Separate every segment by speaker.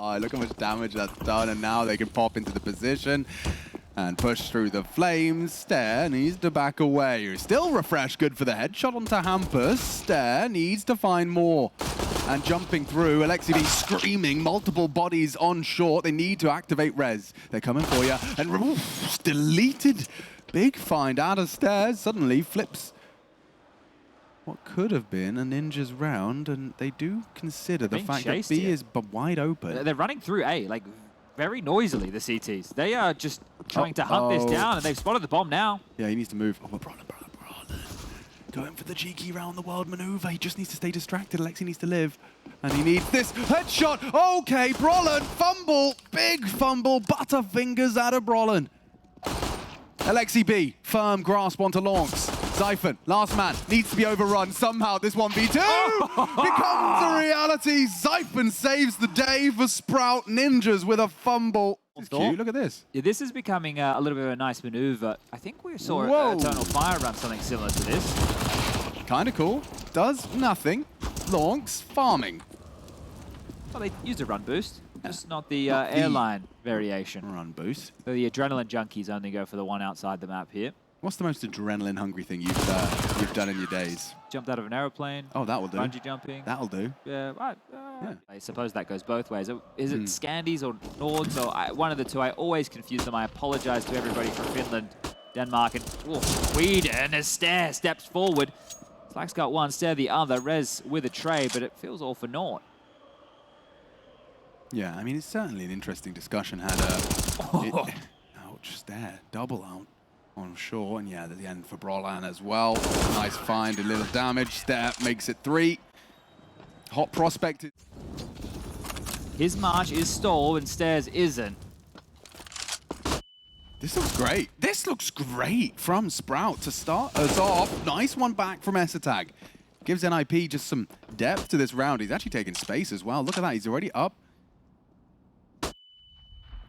Speaker 1: Oh, look how much damage that's done, and now they can pop into the position and push through the flames. Stare needs to back away. Still Refresh good for the headshot onto Hampus. Stare needs to find more. And jumping through, Alexi B screaming, multiple bodies on short. They need to activate Res. They're coming for you. And oof, deleted. Big find out of Stairs. Suddenly flips what could have been a Ninja's round. And they do consider the fact that B is wide open.
Speaker 2: They're running through A, like very noisily, the CTs. They are just trying to hunt this down, and they've spotted the bomb now.
Speaker 1: Yeah, he needs to move. Oh, Brolin. Going for the cheeky round the world maneuver. He just needs to stay distracted. Alexi needs to live. And he needs this headshot. Okay, Brolin, fumble. Big fumble. Butterfingers out of Brolin. Alexi B, firm grasp onto Lonks. Zyphon, last man, needs to be overrun. Somehow this 1v2 becomes a reality. Zyphon saves the day for Sprout Ninjas with a fumble. It's cute, look at this.
Speaker 2: Yeah, this is becoming a little bit of a nice maneuver. I think we saw Eternal Fire run something similar to this.
Speaker 1: Kind of cool. Does nothing. Lonks farming.
Speaker 2: Well, they used a run boost, just not the airline variation.
Speaker 1: Run boost.
Speaker 2: So the adrenaline junkies only go for the one outside the map here.
Speaker 1: What's the most adrenaline-hungry thing you've done in your days?
Speaker 2: Jumped out of an aeroplane.
Speaker 1: Oh, that will do.
Speaker 2: Bungee jumping.
Speaker 1: That'll do.
Speaker 2: Yeah, right.
Speaker 1: Yeah.
Speaker 2: I suppose that goes both ways. Is it Scandies or Nords? Or one of the two. I always confuse them. I apologize to everybody from Finland, Denmark, and Sweden. As Stare steps forward. Slack's got one, Stare the other. Rez with a tray, but it feels all for naught.
Speaker 1: Yeah, I mean, it's certainly an interesting discussion. Ouch, Stare. Double out on shore, and yeah, at the end for Brolin as well. Nice find, a little damage. Stare makes it 3. Hot prospect.
Speaker 2: His march is stalled and Stairs isn't.
Speaker 1: This looks great. This looks great from Sprout to start us off. Nice one back from S-Attack. Gives NiP just some depth to this round. He's actually taking space as well. Look at that, he's already up.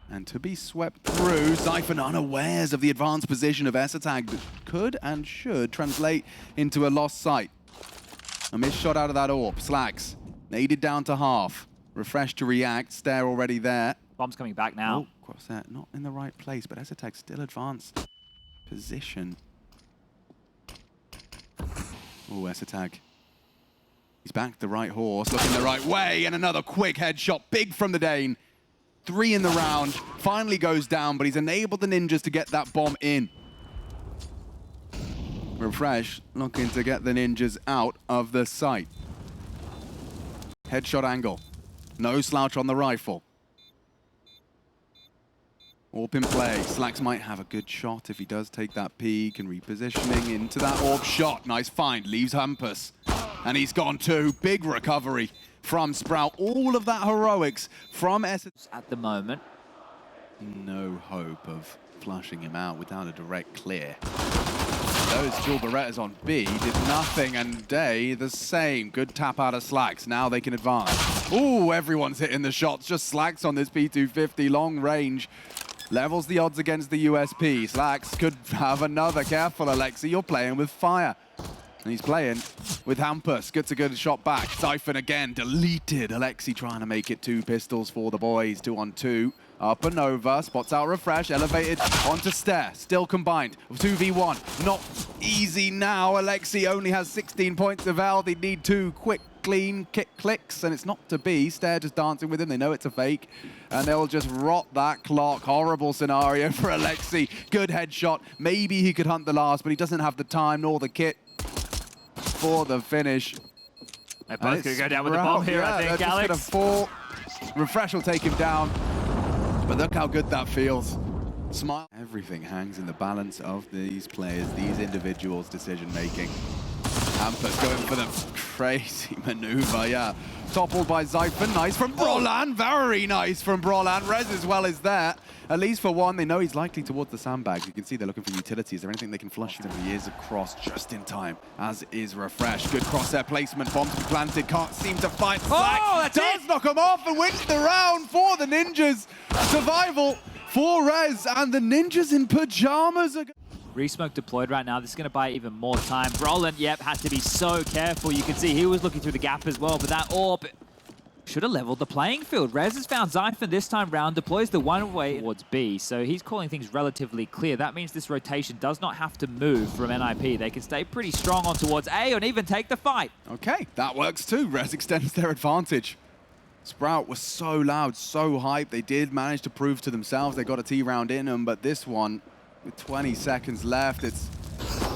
Speaker 1: And to be swept through, Zyphon unawares of the advanced position of S-Attack that could and should translate into a lost sight. A missed shot out of that AWP. Slacks, naded down to half. Refresh to react, Stare already there.
Speaker 2: Bomb's coming back now.
Speaker 1: Oh, cross that, not in the right place, but S-Attack still advanced position. Oh, S-Attack. He's back the right horse, looking the right way, and another quick headshot, big from the Dane. 3 in the round, finally goes down, but he's enabled the Ninjas to get that bomb in. Refresh looking to get the Ninjas out of the sight. Headshot angle. No slouch on the rifle. AWP in play. Slacks might have a good shot if he does take that peek and repositioning into that AWP shot. Nice find, leaves Hampus. And he's gone too. Big recovery from Sprout. All of that heroics from S.
Speaker 2: At the moment.
Speaker 1: No hope of flushing him out without a direct clear. Those dual Berettas on B did nothing, and Day the same. Good tap out of Slacks. Now they can advance. Ooh, everyone's hitting the shots. Just Slacks on this P250 long range. Levels the odds against the USP. Slacks could have another. Careful, Alexi. You're playing with fire. And he's playing with Hampus. Gets a good shot back. Zyphon again deleted. Alexi trying to make it 2 pistols for the boys. 2 on 2. Up and over. Spots out Refresh. Elevated onto Stare. Still combined. 2v1. Not easy now. Alexi only has 16 points of health. They need 2 quick, clean kick clicks. And it's not to be. Stare just dancing with him. They know it's a fake. And they'll just rot that clock. Horrible scenario for Alexi. Good headshot. Maybe he could hunt the last, but he doesn't have the time nor the kit for the finish.
Speaker 2: They're both going to go down with the bomb here, I think, Alex.
Speaker 1: Just gonna fall. Refresh will take him down. But look how good that feels. Smile. Everything hangs in the balance of these players, these individuals' decision-making. Hampus going for the crazy maneuver, yeah. Toppled by Zyphon, nice from Brolin, very nice from Brolin. Rez as well is there. At least for one, they know he's likely towards the sandbags. You can see they're looking for utilities. Is there anything they can flush him? He is across just in time, as is Refresh. Good crosshair placement, bomb to be planted, can't seem to fight. Slack does knock him off and wins the round for the Ninjas. Survival for Rez, and the Ninjas in pajamas are...
Speaker 2: Resmoke deployed right now. This is going to buy even more time. Brolin, yep, had to be so careful. You can see he was looking through the gap as well, but that AWP Should have leveled the playing field. Rez has found Zyphon this time round, deploys the one-way towards B, so he's calling things relatively clear. That means this rotation does not have to move from NiP. They can stay pretty strong on towards A and even take the fight.
Speaker 1: Okay, that works too. Rez extends their advantage. Sprout was so loud, so hyped. They did manage to prove to themselves they got a T round in them, but this one, with 20 seconds left, it's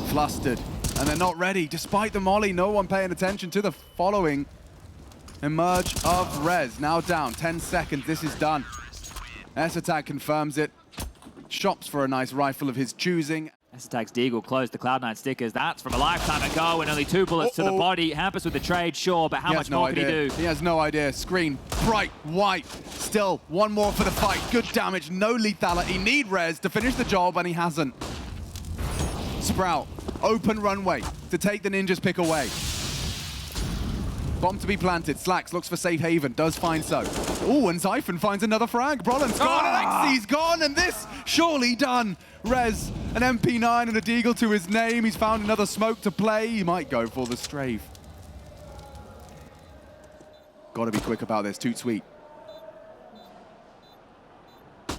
Speaker 1: flustered. And they're not ready, despite the molly. No one paying attention to the following emerge of Rez. Now down, 10 seconds, this is done. S-Attack confirms it. Shops for a nice rifle of his choosing.
Speaker 2: S-Attack's Deagle closed the Cloud9 stickers. That's from a lifetime ago and only 2 bullets to the body. Hampus with the trade, sure, but how much more can he do?
Speaker 1: He has no idea. Screen, bright, white. Still, one more for the fight. Good damage, no lethality. Need Rez to finish the job, and he hasn't. Sprout, open runway to take the Ninja's pick away. Bomb to be planted. Slacks looks for safe haven, does find so. Oh, and Zyphon finds another frag. Brolin's gone, Alexi's gone, and this surely done. Rez, an MP9 and a Deagle to his name. He's found another smoke to play. He might go for the strafe. Gotta be quick about this, too sweet.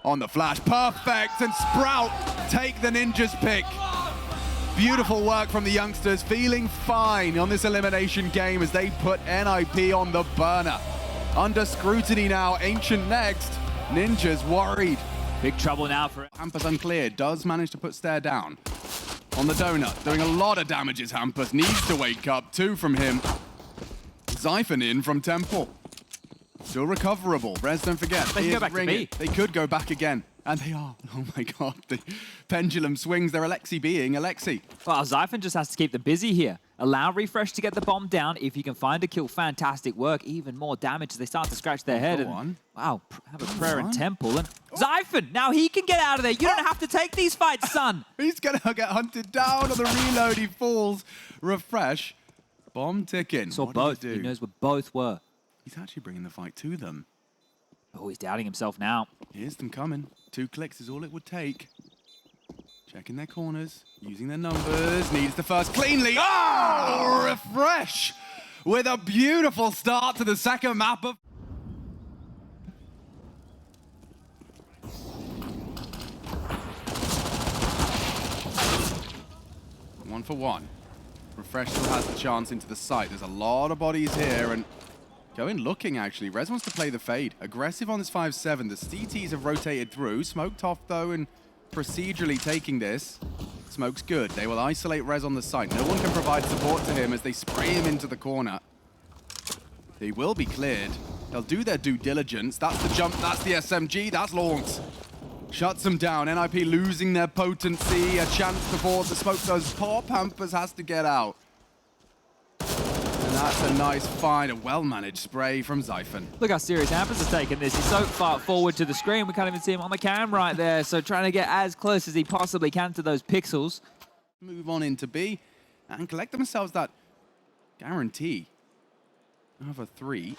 Speaker 1: On the flash, perfect, and Sprout take the Ninja's pick. Beautiful work from the youngsters, feeling fine on this elimination game as they put NiP on the burner. Under scrutiny now, Ancient next. Ninja's worried.
Speaker 2: Big trouble now for...
Speaker 1: Hampus unclear, does manage to put Stare down. On the donut, doing a lot of damages. Hampus needs to wake up, 2 from him. Zyphon in from Temple. Still recoverable. Rez, don't forget.
Speaker 2: They can go back to B.
Speaker 1: They could go back again. And they are. Oh my god. The pendulum swings. They're Alexi being Alexi.
Speaker 2: Well, Zyphon just has to keep them busy here. Allow Refresh to get the bomb down. If he can find a kill, fantastic work. Even more damage as they start to scratch their head. And, wow, have a prayer in Temple. And Zyphon, now he can get out of there. You don't have to take these fights, son.
Speaker 1: He's going to get hunted down on the reload. He falls. Refresh. Bomb ticking.
Speaker 2: Saw both. He knows where both were.
Speaker 1: He's actually bringing the fight to them.
Speaker 2: Oh, he's doubting himself now.
Speaker 1: Here's them coming. 2 clicks is all it would take. Checking their corners, using their numbers. Needs the first cleanly. Oh, Refresh with a beautiful start to the second map of... One for one. Refresh still has the chance into the site. There's a lot of bodies here, and going looking, actually. Rez wants to play the fade. Aggressive on this 5-7. The CTs have rotated through. Smoked off, though, and procedurally taking this. Smoke's good. They will isolate Rez on the site. No one can provide support to him as they spray him into the corner. They will be cleared. They'll do their due diligence. That's the jump. That's the SMG. That's Lawrence. Shuts them down. NiP losing their potency. A chance before the smoke does pop. Hampus has to get out. That's a nice find, a well-managed spray from Zyphon.
Speaker 2: Look how serious Hampus has taken this. He's so far forward to the screen, we can't even see him on the cam right there. So trying to get as close as he possibly can to those pixels.
Speaker 1: Move on into B and collect themselves that guarantee of a 3.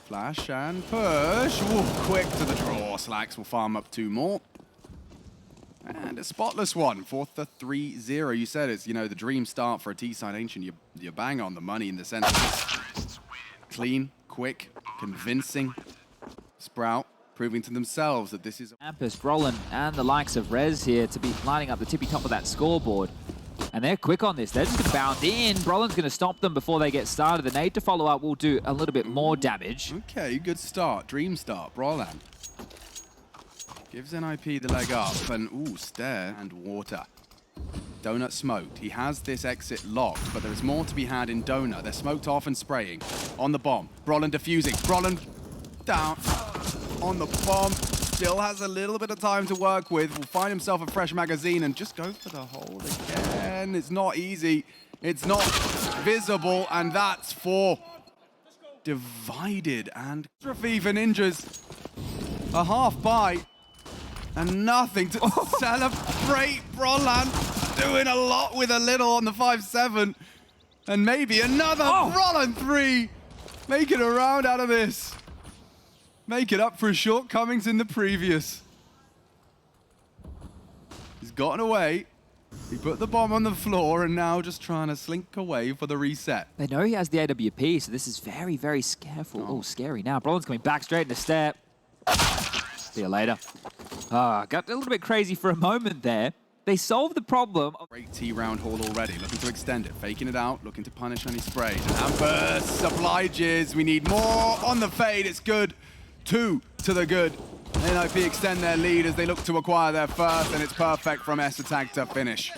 Speaker 1: Flash and push. Ooh, quick to the draw. Slacks will farm up 2 more. And a spotless one, 4th to 3-0. You said it's, you know, the dream start for a T-side Ancient. You're bang on the money in the sense of clean, quick, convincing. Sprout proving to themselves that this is...
Speaker 2: Hampus, Brolin, and the likes of Rez here to be lining up the tippy top of that scoreboard. And they're quick on this. They're just going to bound in. Brolin's going to stop them before they get started. The nade to follow up will do a little bit more damage.
Speaker 1: Okay, good start. Dream start. Brolin gives NiP the leg up, and ooh, Stare and water. Donut smoked. He has this exit locked, but there is more to be had in Donut. They're smoked off and spraying. On the bomb. Brolin defusing. Brolin down on the bomb. Still has a little bit of time to work with. Will find himself a fresh magazine and just go for the hold again. It's not easy. It's not visible, and that's 4. Divided and trophy for Ninjas. A half bite. And nothing to celebrate. Brolin doing a lot with a little on the 5-7. And maybe another Brolin 3. Making a round out of this. Make it up for his shortcomings in the previous. He's gotten away. He put the bomb on the floor and now just trying to slink away for the reset.
Speaker 2: They know he has the AWP, so this is very, very careful. Oh, scary now. Brolin's coming back straight into step. See you later. Got a little bit crazy for a moment there. They solved the problem.
Speaker 1: Great T-round haul already, looking to extend it, faking it out, looking to punish any sprays. And Amberst obliges. We need more on the fade. It's good. 2 to the good. NiP extend their lead as they look to acquire their first, and it's perfect from S-Attack to finish.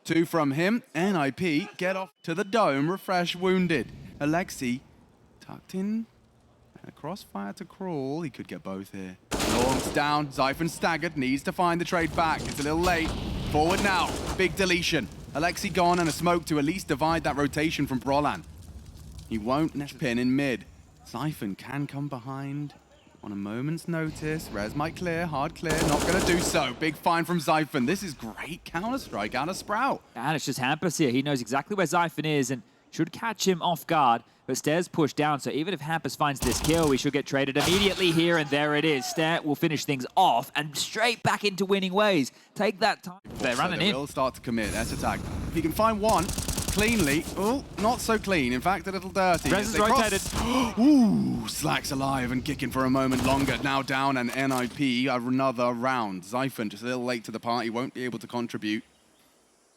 Speaker 1: 2 from him. NiP get off to the dome. Refresh wounded. Alexi tucked in. A crossfire to crawl. He could get both here. Lawrence down. Zyphon staggered. Needs to find the trade back. It's a little late. Forward now. Big deletion. Alexi gone and a smoke to at least divide that rotation from Brolan. He won't pin in mid. Zyphon can come behind on a moment's notice. Rez might clear. Hard clear. Not going to do so. Big find from Zyphon. This is great Counter-Strike out of Sprout.
Speaker 2: And it's just Hampus here. He knows exactly where Zyphon is and should catch him off guard. But Stairs push down, so even if Hampus finds this kill, we should get traded immediately here, and there it is. Stair will finish things off and straight back into winning ways. Take that time. They're running in.
Speaker 1: Will start to commit. S-Attack. If he can find one cleanly. Oh, not so clean. In fact, a little dirty.
Speaker 2: Rez is rotated.
Speaker 1: Ooh, Slack's alive and kicking for a moment longer. Now down, and NiP another round. Zyphon just a little late to the party. Won't be able to contribute.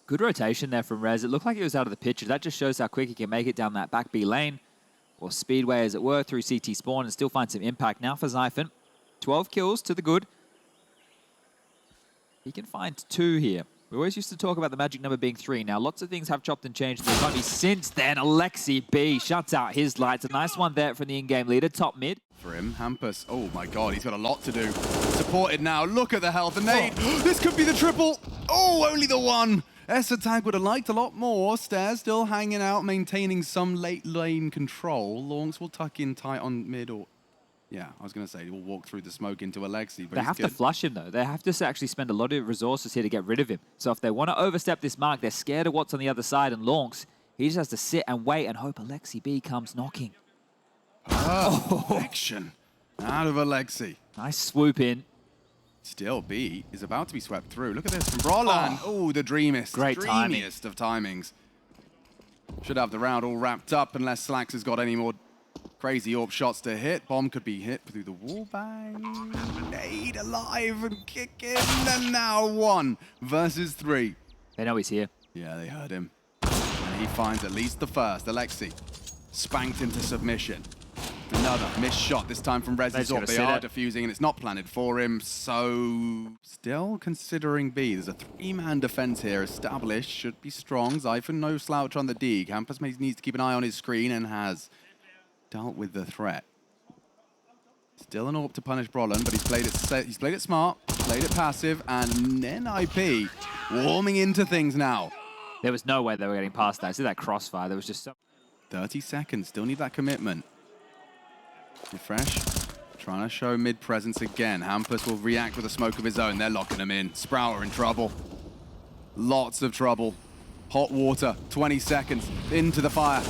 Speaker 2: Good rotation there from Rez. It looked like he was out of the picture. That just shows how quick he can make it down that back B lane, or speedway as it were, through CT spawn, and still find some impact. Now for Zyphon. 12 kills to the good. He can find 2 here. We always used to talk about the magic number being 3. Now, lots of things have chopped and changed in the economy since then. Alexi B shuts out his lights. A nice one there from the in-game leader, top mid.
Speaker 1: For him, Hampus, oh my god, he's got a lot to do. Supported now, look at the health, and nade. This could be the triple. Oh, only the one. S-Attack would have liked a lot more. Stairs still hanging out, maintaining some late lane control. Lawrence will tuck in tight on mid, or... Yeah, I was going to say, he'll walk through the smoke into Alexi, but
Speaker 2: they have to flush him, though. They have to actually spend a lot of resources here to get rid of him. So if they want to overstep this mark, they're scared of what's on the other side, and Lawrence, he just has to sit and wait and hope Alexi B comes knocking.
Speaker 1: Action out of Alexi.
Speaker 2: Nice swoop in.
Speaker 1: Still, B is about to be swept through. Look at this from Brolan. Oh, the dreamiest.
Speaker 2: Great timing.
Speaker 1: Dreamiest of timings. Should have the round all wrapped up unless Slacks has got any more crazy AWP shots to hit. Bomb could be hit through the wall. Bang. Nade alive and kicking. And now 1 versus 3.
Speaker 2: They know he's here.
Speaker 1: Yeah, they heard him. And he finds at least the first. Alexi spanked into submission. Another missed shot, this time from Rez's AWP. They are defusing, and it's not planted for him, so... Still considering B. There's a 3-man defense here established. Should be strong. Zyphon, no slouch on the dig. Hampus needs to keep an eye on his screen and has dealt with the threat. Still an AWP to punish Brolan, but he's played it smart, played it passive, and NiP warming into things now.
Speaker 2: There was no way they were getting past that. See that crossfire? There was just so...
Speaker 1: 30 seconds, still need that commitment. Refresh, trying to show mid-presence again. Hampus will react with a smoke of his own. They're locking him in. Sprout are in trouble. Lots of trouble. Hot water, 20 seconds, into the fire.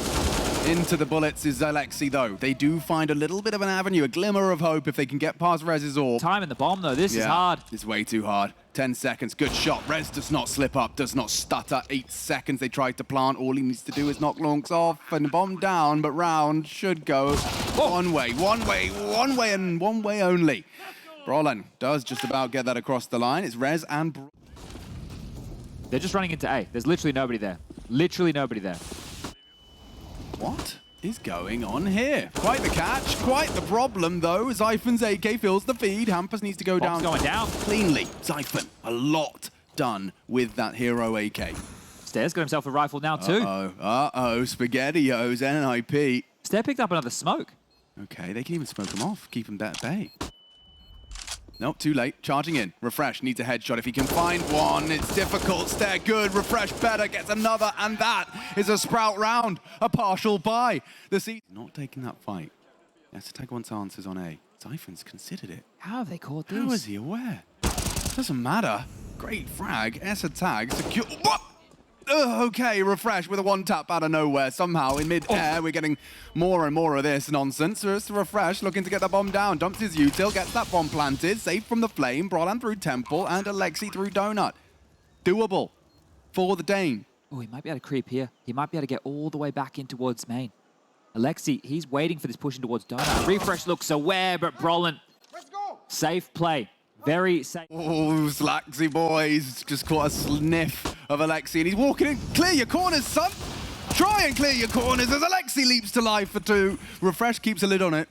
Speaker 1: Into the bullets is Alexi, though. They do find a little bit of an avenue, a glimmer of hope if they can get past Rez's AWP.
Speaker 2: Time in the bomb, though. This is hard.
Speaker 1: It's way too hard. 10 seconds, good shot. Rez does not slip up, does not stutter. 8 seconds, they tried to plant. All he needs to do is knock Lawrence off and bomb down, but round should go one way, and one way only. Brolan does just about get that across the line. It's Rez and...
Speaker 2: They're just running into A. There's literally nobody there. Literally nobody there.
Speaker 1: What is going on here? Quite the catch, quite the problem, though. Zyphon's AK fills the feed. Hampus needs to go down.
Speaker 2: Going down.
Speaker 1: Cleanly. Zyphon, a lot done with that hero AK.
Speaker 2: Stairs got himself a rifle now, too.
Speaker 1: Uh-oh, SpaghettiOs, NiP.
Speaker 2: Stair picked up another smoke.
Speaker 1: Okay, they can even smoke him off, keep him at bay. Nope, too late. Charging in. Refresh needs a headshot. If he can find one, it's difficult. Stare good. Refresh better. Gets another. And that is a Sprout round. A partial buy. The C not taking that fight. S-Attack wants answers on A. Zyphon's considered it.
Speaker 2: How have they caught this?
Speaker 1: How is he aware? Doesn't matter. Great frag. S-Attack secure. What? Okay, Refresh with a one-tap out of nowhere. Somehow, in mid-air, we're getting more and more of this nonsense. First, Refresh looking to get the bomb down. Dumps his util, gets that bomb planted. Safe from the flame. Brolan through Temple, and Alexi through Donut. Doable. for the Dane.
Speaker 2: Oh, he might be able to creep here. He might be able to get all the way back in towards main. Alexi, he's waiting for this push in towards Donut. Refresh looks aware, but Brolin, safe play. Very safe.
Speaker 1: Oh, Slaxy boys just caught a sniff of Alexi, and he's walking in. Clear your corners, son. Try and clear your corners as Alexi leaps to life for 2. Refresh keeps a lid on it.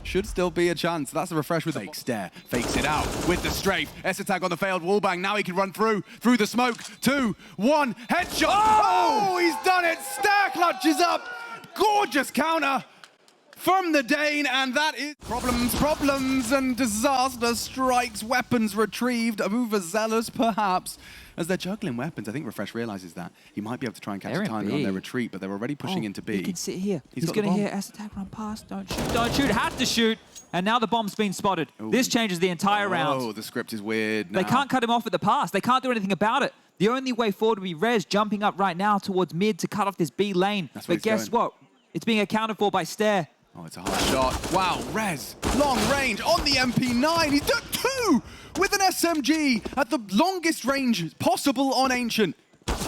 Speaker 1: Should still be a chance. That's a Refresh with a fake stare. Fakes it out with the strafe. S-attack on the failed wallbang. Now he can run through the smoke. 2, 1, headshot. Oh, he's done it. Stare clutches up. Gorgeous counter from the Dane, and that is problems, and disaster strikes. Weapons retrieved, overzealous perhaps, as they're juggling weapons. I think Refresh realizes that. He might be able to try and catch a timing on their retreat, but they're already pushing into B.
Speaker 2: He can sit here. He's going to hear S-attack run past. Don't shoot. Don't shoot. Had to shoot. And now the bomb's been spotted. Ooh. This changes the entire round.
Speaker 1: Oh, the script is weird now.
Speaker 2: They can't cut him off at the pass. They can't do anything about it. The only way forward would be Rez jumping up right now towards mid to cut off this B lane. But guess what? It's being accounted for by Stare.
Speaker 1: Oh, it's a hard shot. Wow, Rez, long range on the MP9. He's done 2 with an SMG at the longest range possible on Ancient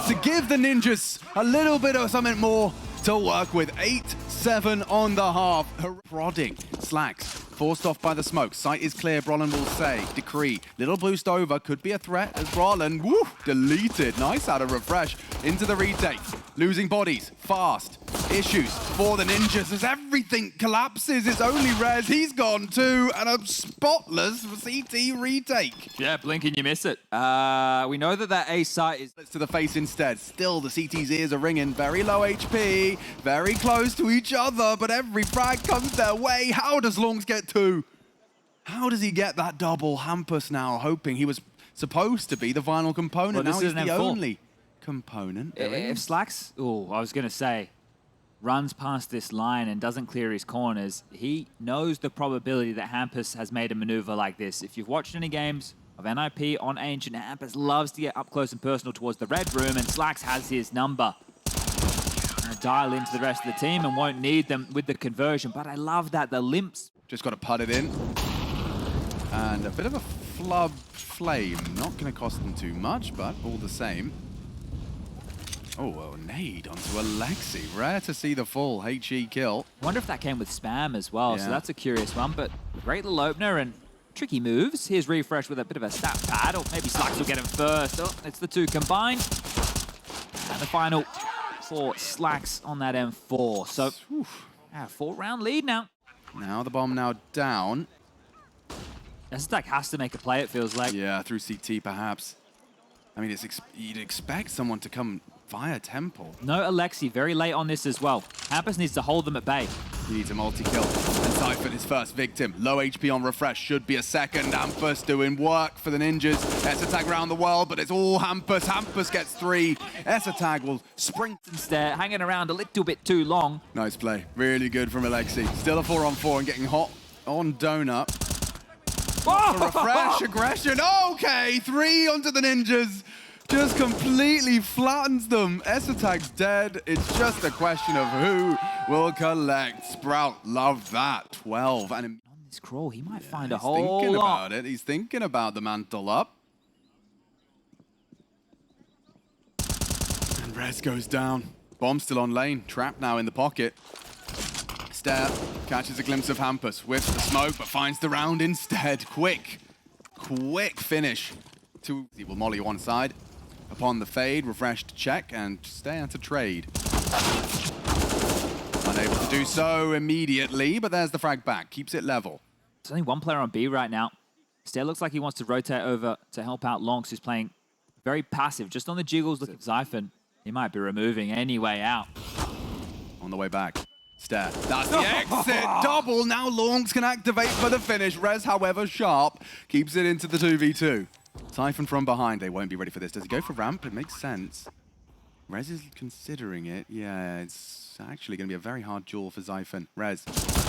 Speaker 1: to give the Ninjas a little bit of something more to work with. 8-7 on the half. Prodding. Slacks, forced off by the smoke. Sight is clear, Brolin will say. Decree, little boost over, could be a threat as Brolin, woo, deleted. Nice out of Refresh into the retake. Losing bodies, fast. Issues for the Ninjas as everything collapses. It's only Rez, he's gone too, and a spotless CT retake.
Speaker 2: Yeah, blink and you miss it. We know that A site is
Speaker 1: to the face instead. Still, the CT's ears are ringing. Very low HP, very close to each other, but every frag comes their way. How does Longs get 2? How does he get that double? Hampus now hoping he was supposed to be the final component. Well, now he's the only component.
Speaker 2: If Slacks, I was going to say, runs past this line and doesn't clear his corners, he knows the probability that Hampus has made a maneuver like this. If you've watched any games of NiP on Ancient, Hampus loves to get up close and personal towards the red room, and Slacks has his number. Gonna dial into the rest of the team and won't need them with the conversion, but I love that, the limps.
Speaker 1: Just got to put it in. And a bit of a flub flame. Not going to cost them too much, but all the same. Oh, well, nade onto Alexi. Rare to see the full HE kill.
Speaker 2: Wonder if that came with spam as well, so that's a curious one. But great little opener and tricky moves. Here's Refresh with a bit of a stat pad, or maybe Slacks will get him first. Oh, it's the 2 combined. And the final for Slacks on that M4. So, 4-round lead now.
Speaker 1: Now the bomb now down.
Speaker 2: S-attack has to make a play, it feels like.
Speaker 1: Yeah, through CT perhaps. I mean, you'd expect someone to come via Temple.
Speaker 2: No Alexi, very late on this as well. Hampus needs to hold them at bay.
Speaker 1: He needs a multi-kill. And Siphon, his first victim. Low HP on Refresh, should be a second. Hampus doing work for the Ninjas. S-attack around the world, but it's all Hampus. Hampus gets 3. S-attack will sprint
Speaker 2: and Stare, hanging around a little bit too long.
Speaker 1: Nice play. Really good from Alexi. Still a 4-on-4 and getting hot on Donut. Refresh, aggression. Okay, 3 onto the Ninjas. Just completely flattens them. S-attack's dead. It's just a question of who will collect. Sprout, love that. 12. And
Speaker 2: on this crawl, he might find a whole
Speaker 1: lot. He's thinking
Speaker 2: lot.
Speaker 1: about it. He's thinking about the mantle up. And Rez goes down. Bomb still on lane. Trapped now in the pocket. Stare catches a glimpse of Hampus. Whiffs the smoke, but finds the round instead. Quick finish. He will molly one side. Upon the fade, Refresh to check and Stare to trade. Unable to do so immediately, but there's the frag back. Keeps it level.
Speaker 2: There's only one player on B right now. Stare looks like he wants to rotate over to help out Longs, who's playing very passive. Just on the jiggles, look at Xiphon. He might be removing any way out.
Speaker 1: On the way back. Stare. That's the exit. Double. Now Longs can activate for the finish. Rez, however, sharp. Keeps it into the 2v2. Siphon from behind. They won't be ready for this. Does he go for ramp? It makes sense. Rez is considering it. Yeah, it's actually going to be a very hard duel for Xiphon. Rez,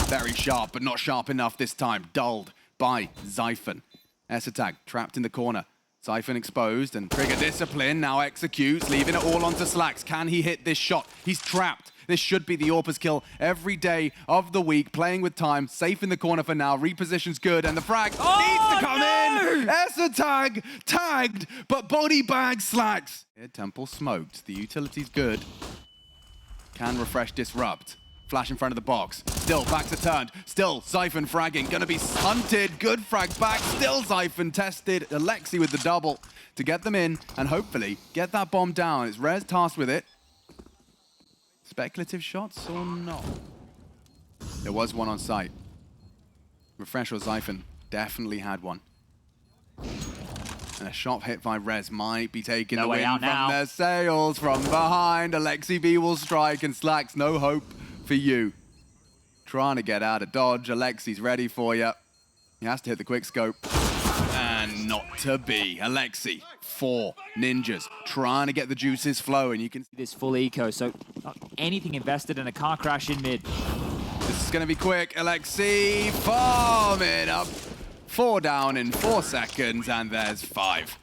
Speaker 1: very sharp, but not sharp enough this time. Dulled by Xiphon. S-attack, trapped in the corner. Siphon exposed and Trigger discipline now executes, leaving it all onto Slacks. Can he hit this shot? He's trapped. This should be the Orpa's kill every day of the week. Playing with time, safe in the corner for now. Reposition's good, and the frag needs to come in. Tag tagged, but body bag Slacks. Here, Temple smoked. The utility's good. Can refresh disrupt. Flash in front of the box. Still, backs are turned. Still, Siphon fragging. Gonna be hunted. Good frag back. Still, Siphon tested. Alexi with the double to get them in and hopefully get that bomb down. It's Rez tasked with it. Speculative shots or not? There was one on site. Refresh or Siphon definitely had one. And a shot hit by Rez might be taking the win from their sails. From behind, Alexi B will strike and Slacks, no hope for you. Trying to get out of dodge. Alexi's ready for you. He has to hit the quick scope. And not to be. Alexi, 4 ninjas, trying to get the juices flowing. You can see
Speaker 2: this full eco, so not anything invested in a car crash in mid.
Speaker 1: This is going to be quick. Alexi farming up. 4 down in 4 seconds, and there's 5.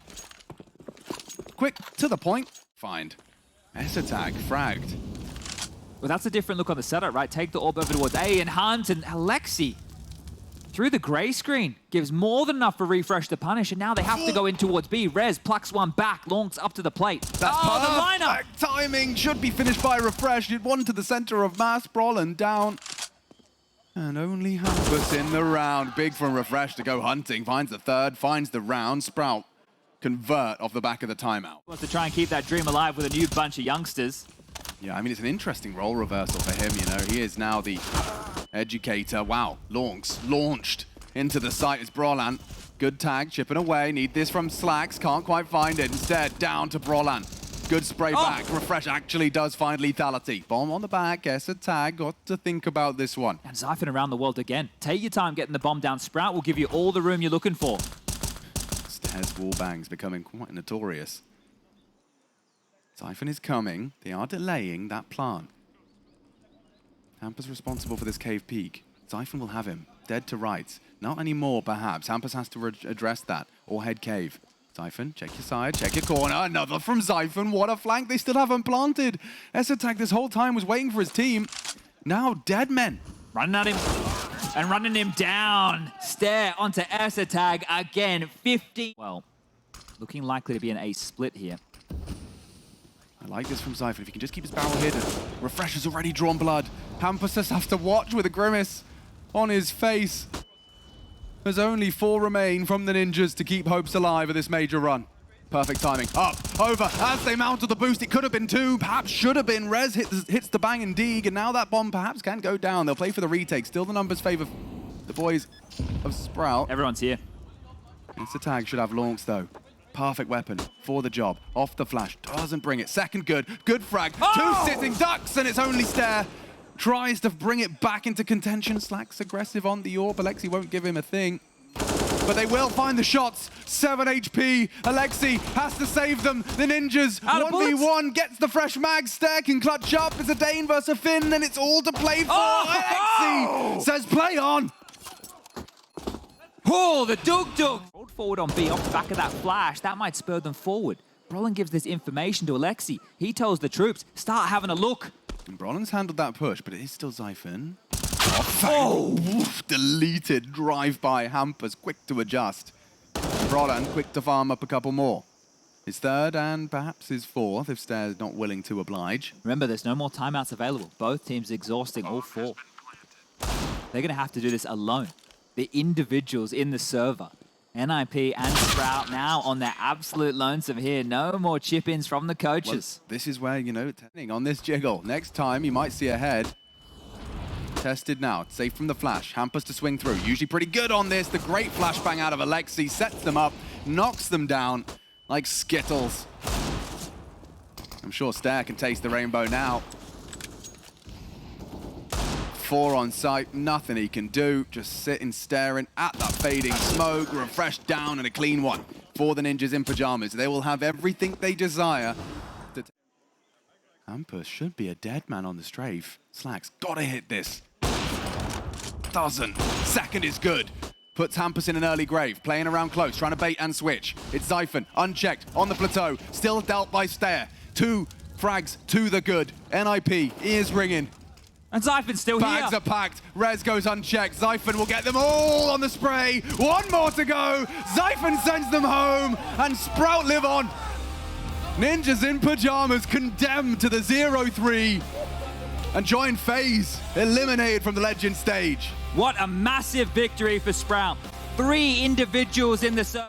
Speaker 1: Quick, to the point. Find. S-Attack, fragged.
Speaker 2: Well, that's a different look on the setup, right? Take the orb over towards A and Hunt, and Alexi through the gray screen gives more than enough for refresh to punish, and now they have to go in towards B. Rez plucks one back, Lonks up to the plate.
Speaker 1: That's
Speaker 2: the lineup!
Speaker 1: Timing should be finished by refresh. You'd one to the center of mass, Brolin down. And only Hampus in the round. Big from refresh to go hunting. Finds the third, finds the round. Sprout convert off the back of the timeout.
Speaker 2: Wants to try and keep that dream alive with a new bunch of youngsters.
Speaker 1: Yeah, I mean, it's an interesting role reversal for him, you know. He is now the educator. Wow, launched into the site as Brolan. Good tag, chipping away. Need this from Slacks, can't quite find it. Instead, down to Brolan. Good spray back. Refresh actually does find lethality. Bomb on the back, S-Attack. Got to think about this one.
Speaker 2: And Siphon around the world again. Take your time getting the bomb down. Sprout will give you all the room you're looking for.
Speaker 1: Stairs wall bangs becoming quite notorious. Siphon is coming. They are delaying that plant. Hampus responsible for this cave peak. Siphon will have him. Dead to rights. Not anymore, perhaps. Hampus has to address that. Or head cave. Siphon, check your side, check your corner. Another from Siphon. What a flank. They still haven't planted. S-Attack this whole time was waiting for his team. Now dead men.
Speaker 2: Running at him and running him down. Stare onto S-Attack again. 50. Well, looking likely to be an ace split here.
Speaker 1: I like this from Siphon. If he can just keep his barrel hidden. Refresh has already drawn blood. Hampus just has to watch with a grimace on his face. There's only 4 remain from the ninjas to keep hopes alive of this major run. Perfect timing. Up, over, as they mounted the boost. It could have been 2, perhaps should have been. Rez hits the bang and Deeg, and now that bomb perhaps can go down. They'll play for the retake. Still the numbers favor the boys of Sprout.
Speaker 2: Everyone's here.
Speaker 1: S-Attack should have Launch though. Perfect weapon for the job. Off the flash, doesn't bring it. Second good frag. 2 sitting ducks, and it's only Stare. Tries to bring it back into contention. Slacks aggressive on the orb. Alexi won't give him a thing. But they will find the shots. 7 HP. Alexi has to save them. The ninjas, 1v1, gets the fresh mag. Stare can clutch up. It's a Dane versus a Finn, and it's all to play for. Alexi says play on.
Speaker 2: Oh, the Dug. Rolled forward on B off the back of that flash. That might spur them forward. Brolin gives this information to Alexi. He tells the troops, start having a look.
Speaker 1: And Brolin's handled that push, but it is still Siphon. Oof, deleted drive-by Hampus, quick to adjust. Brolin quick to farm up a couple more. His third and perhaps his fourth, if Stare's not willing to oblige.
Speaker 2: Remember, there's no more timeouts available. Both teams exhausting all 4. They're going to have to do this alone. The individuals in the server. NiP and Sprout now on their absolute lonesome here. No more chip-ins from the coaches.
Speaker 1: Well, this is where, you know, on this jiggle. Next time, you might see a head. Tested now. Safe from the flash. Hampus to swing through. Usually pretty good on this. The great flashbang out of Alexi sets them up, knocks them down like Skittles. I'm sure Stare can taste the rainbow now. 4 on site, nothing he can do. Just sitting, staring at that fading smoke. Refresh down and a clean one for the ninjas in pajamas. They will have everything they desire. Hampus should be a dead man on the strafe. Slacks gotta hit this. Doesn't. Second is good. Puts Hampus in an early grave, playing around close, trying to bait and switch. It's Zyphon, unchecked, on the plateau, still dealt by Stair. 2 frags to the good. NiP, ears ringing.
Speaker 2: And Zyphon's still
Speaker 1: Bags
Speaker 2: here.
Speaker 1: are packed, Rez goes unchecked. Zyphon will get them all on the spray. 1 more to go. Zyphon sends them home, and Sprout live on. Ninjas in pajamas condemned to the 0-3. And join FaZe, eliminated from the Legend stage.
Speaker 2: What a massive victory for Sprout. 3 individuals in the circle.